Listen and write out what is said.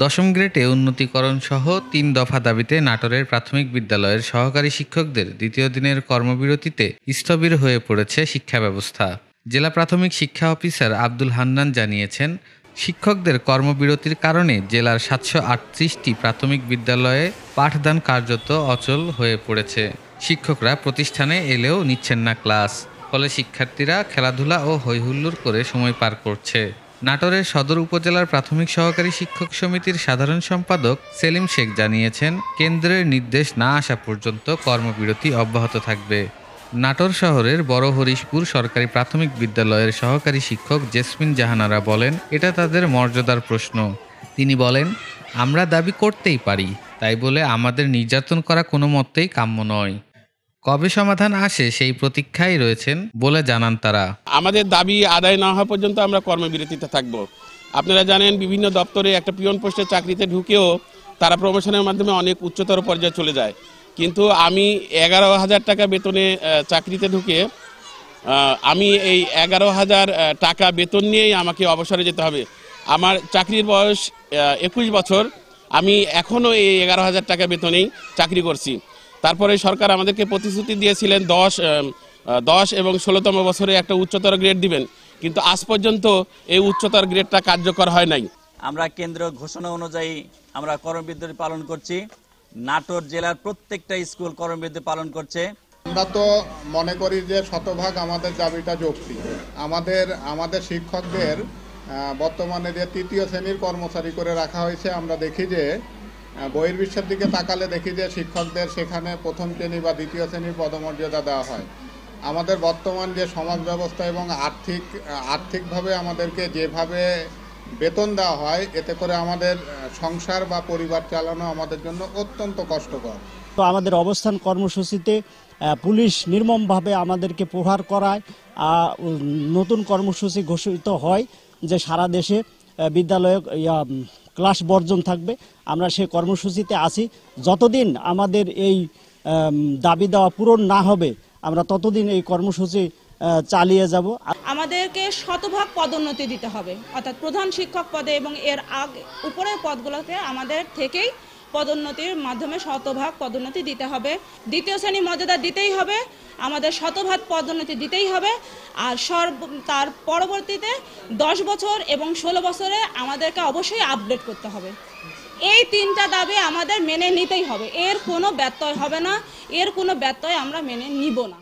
দশম গ্রেডে উন্নতিকরণ সহ ৩ দফা দাবিতে নাটোরের প্রাথমিক বিদ্যালয়ের সহকারী শিক্ষকদের দ্বিতীয় দিনের কর্মবিরতিতে স্থবির হয়ে পড়েছে শিক্ষা ব্যবস্থা। জেলা প্রাথমিক শিক্ষা অফিসার আব্দুল হান্নান জানিয়েছেন, শিক্ষকদের কর্মবিরতির কারণে জেলার ৭৩৮টি প্রাথমিক বিদ্যালয়ে পাঠদান কার্যত অচল হয়ে পড়েছে। শিক্ষকরা প্রতিষ্ঠানে এলেও নিচ্ছেন না ক্লাস, ফলে শিক্ষার্থীরা খেলাধুলা ও হৈহুল্লোড় করে সময় পার করছে। নাটোরের সদর উপজেলার প্রাথমিক সহকারী শিক্ষক সমিতির সাধারণ সম্পাদক সেলিম শেখ জানিয়েছেন, কেন্দ্রের নির্দেশ না আসা পর্যন্ত কর্মবিরতি অব্যাহত থাকবে। নাটোর শহরের বড় হরিশপুর সরকারি প্রাথমিক বিদ্যালয়ের সহকারী শিক্ষক জেসমিন জাহানারা বলেন, এটা তাদের মর্যাদার প্রশ্ন। তিনি বলেন, আমরা দাবি করতেই পারি, তাই বলে আমাদের নির্যাতন করা কোনো মতেই কাম্য নয়। কবে সমাধান আসে সেই প্রতীক্ষায় রয়েছেন বলে জানান তারা। আমাদের দাবি আদায় না হওয়া পর্যন্ত আমরা কর্মবিরতিতে থাকব। আপনারা জানেন, বিভিন্ন দপ্তরে একটা পিয়ন পোস্টে চাকরিতে ঢুকেও তারা প্রমোশনের মাধ্যমে অনেক উচ্চতর পর্যায়ে চলে যায়, কিন্তু আমি 11,000 টাকা বেতনে চাকরিতে ঢুকে আমি এই 11,000 টাকা বেতন নিয়েই আমাকে অবসরে যেতে হবে। আমার চাকরির বয়স 21 বছর, আমি এখনও এই 11,000 টাকা বেতনেই চাকরি করছি। তারপরে সরকার আমাদেরকে প্রতিশ্রুতি দিয়েছিলেন 10 এবং 16তম বছরে একটা উচ্চতর গ্রেড দিবেন, কিন্তু আজ পর্যন্ত এই উচ্চতর গ্রেডটা কার্যকর হয় নাই। আমরা কেন্দ্রীয় ঘোষণা অনুযায়ী আমরা কর্মবিরতি পালন করছি। নাটোর জেলার প্রত্যেকটা স্কুল কর্মবিরতি পালন করছে। আমরা তো মনে করি যে শতভাগ আমাদের দাবিটা যৌক্তিক। আমাদের শিক্ষকদের বর্তমানে যে 3য় শ্রেণীর কর্মচারী করে রাখা হয়েছে, আমরা দেখি যে বহির্বিশ্বের দিকে তাকালে দেখি যে শিক্ষকদের সেখানে প্রথম শ্রেণী বা 2য় শ্রেণীর পদমর্যাদা দেওয়া হয়। আমাদের বর্তমান যে সমাজ ব্যবস্থা এবং আর্থিকভাবে আমাদেরকে যেভাবে বেতন দেওয়া হয়, এতে করে আমাদের সংসার বা পরিবার চালানো আমাদের জন্য অত্যন্ত কষ্টকর। তো আমাদের অবস্থান কর্মসূচিতে পুলিশ নির্মমভাবে আমাদেরকে প্রহার করায় নতুন কর্মসূচি ঘোষিত হয় যে সারা দেশে বিদ্যালয়ে ক্লাস বর্জন থাকবে। আমরা সেই কর্মসূচিতে আছি। যতদিন আমাদের এই দাবি দেওয়া পূরণ না হবে, আমরা ততদিন এই কর্মসূচি চালিয়ে যাব। আমাদেরকে শতভাগ পদোন্নতি দিতে হবে, অর্থাৎ প্রধান শিক্ষক পদে এবং এর আগে উপরের পদগুলোতে আমাদের থেকেই পদোন্নতির মাধ্যমে শতভাগ পদোন্নতি দিতে হবে। 2য় শ্রেণী মর্যাদা দিতেই হবে, আমাদের শতভাগ পদোন্নতি দিতেই হবে। আর তার পরবর্তীতে 10 বছর এবং 16 বছরে আমাদেরকে অবশ্যই আপডেট করতে হবে। এই 3টা দাবি আমাদের মেনে নিতেই হবে, এর কোনো ব্যত্যয় হবে না, এর কোনো ব্যত্যয় আমরা মেনে নিব না।